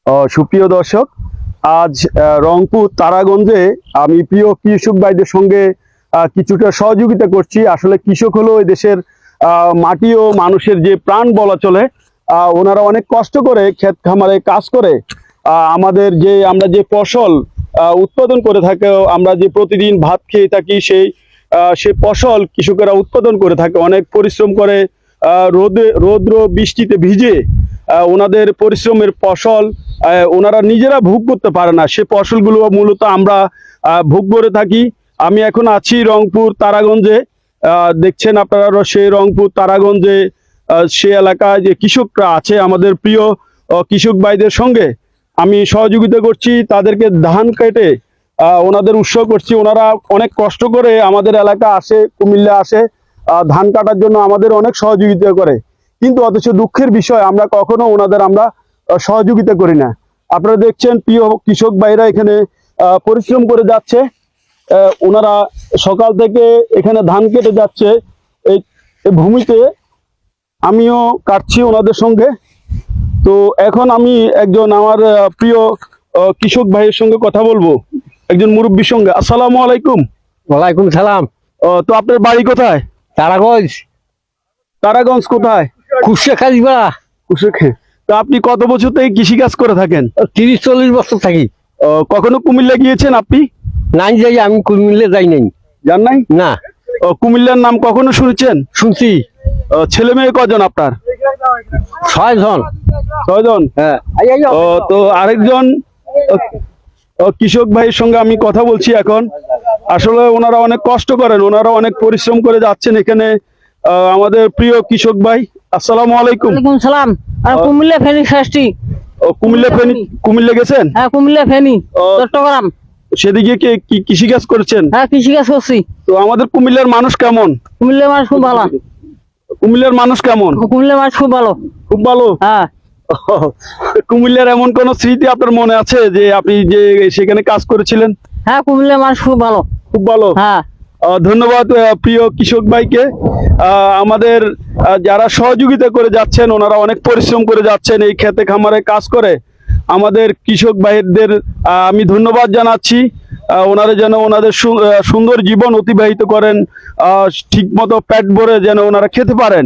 সুপ্রিয় দর্শক, আজ রংপুর তারাগঞ্জে আমি প্রিয় কৃষক ভাইদের সঙ্গে কিছুটা সহযোগিতা করছি। আসলে কৃষক হলো এই দেশের মাটি ও মানুষের যে প্রাণ বলা চলে। ওনারা অনেক কষ্ট করে ক্ষেত খামারে কাজ করে আমাদের আমরা যে ফসল উৎপাদন করে থাকি, আমরা যে প্রতিদিন ভাত খেয়ে থাকি, সে ফসল কৃষকেরা উৎপাদন করে থাকে। অনেক পরিশ্রম করে রৌদ্র বৃষ্টিতে ভিজে ওনাদের পরিশ্রমের ফসল ওনারা নিজেরা ভোগ করতে পারে না। সে ফসলগুলো মূলত আমরা ভোগ করে থাকি। আমি এখন আছি রংপুর তারাগঞ্জে। দেখছেন আপনারা সেই রংপুর তারাগঞ্জে সে এলাকায় যে কৃষকরা আছে, আমাদের প্রিয় কৃষক ভাইদের সঙ্গে আমি সহযোগিতা করছি। তাদেরকে ধান কেটে ওনাদের উৎসাহ করছি। ওনারা অনেক কষ্ট করে আমাদের এলাকা আসে, কুমিল্লা আসে ধান কাটার জন্য, আমাদের অনেক সহযোগিতা করে। কিন্তু অথচ দুঃখের বিষয়, আমরা কখনো ওনাদের সহযোগিতা করি না। আপনারা দেখছেন প্রিয় কৃষক ভাইরা এখানে পরিশ্রম করে যাচ্ছে। ওনারা সকাল থেকে এখানে ধান কেটে যাচ্ছে। এই ভূমিতে আমিও কাটছি ওনাদের সঙ্গে। তো এখন আমি একজন আমার প্রিয় কৃষক ভাইয়ের সঙ্গে কথা বলবো, একজন মুরব্বীর সঙ্গে। আসসালামু আলাইকুম। ওয়ালাইকুম সালাম। তো আপনার বাড়ি কোথায়? তারাগঞ্জ। তারাগঞ্জ কোথায়? কুশে খালিবা। কুশে। তো আপনি কত বছর থেকে কৃষি কাজ করে থাকেন? 30-40 বছর থাকি। কখনো কুমিল্লা গিয়েছেন আপনি? নাই যাই, আমি কুমিল্লা যাই নাই। যান নাই? না। কুমিল্লার নাম কখনো শুনেছেন? শুনছি। ছেলে মেয়ে কজন আপনার? 6 জন। 6 জন? হ্যাঁ। তো আরেকজন কৃষক ভাইয়ের সঙ্গে আমি কথা বলছি এখন। আসলে ওনারা অনেক কষ্ট করেন, ওনারা অনেক পরিশ্রম করে যাচ্ছেন এখানে। আমাদের প্রিয় কৃষক ভাই, আসসালামু আলাইকুম। ওয়ালাইকুম সালাম। কুমিল্লা ফেনী ষষ্ঠী। কুমিল্লা গেছেন? হ্যাঁ, কুমিল্লা ফেনী চট্টগ্রাম। সেদিকে কি কৃষি কাজ করছেন? হ্যাঁ, কৃষি কাজ করছি। তো আমাদের কুমিল্লার মানুষ কেমন? কুমিল্লার মানুষ খুব ভালো। কুমিল্লার মানুষ কেমন? কুমিল্লার মানুষ খুব ভালো। খুব ভালো? হ্যাঁ। কুমিল্লার এমন কোন স্মৃতি আপনার মনে আছে যে আপনি যে সেখানে কাজ করেছিলেন? হ্যাঁ, কুমিল্লার মানুষ খুব ভালো। খুব ভালো? হ্যাঁ। ধন্যবাদ প্রিয় কৃষক ভাইকে। আমাদের যারা সহযোগিতা করে যাচ্ছেন, ওনারা অনেক পরিশ্রম করে যাচ্ছেন এই খেতে খামারে কাজ করে। আমাদের কৃষক ভাইদের আমি ধন্যবাদ জানাচ্ছি। ওনারা যেন ওনাদের সুন্দর জীবন অতিবাহিত করেন, ঠিক মতো পেট ভরে যেন ওনারা খেতে পারেন,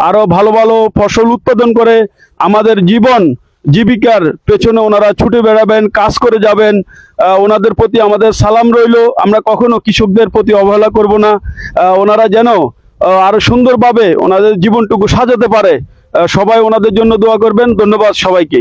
আরো ভালো ভালো ফসল উৎপাদন করে আমাদের জীবিকার পেছনে ওনারা ছুটে বেড়াবেন, কাজ করে যাবেন। ওনাদের প্রতি আমাদের সালাম রইল। আমরা কখনো কৃষকদের প্রতি অবহেলা করব না। ওনারা যেন আরো সুন্দরভাবে ওনাদের জীবনটুকু সাজাতে পারে। সবাই ওনাদের জন্য দোয়া করবেন। ধন্যবাদ সবাইকে।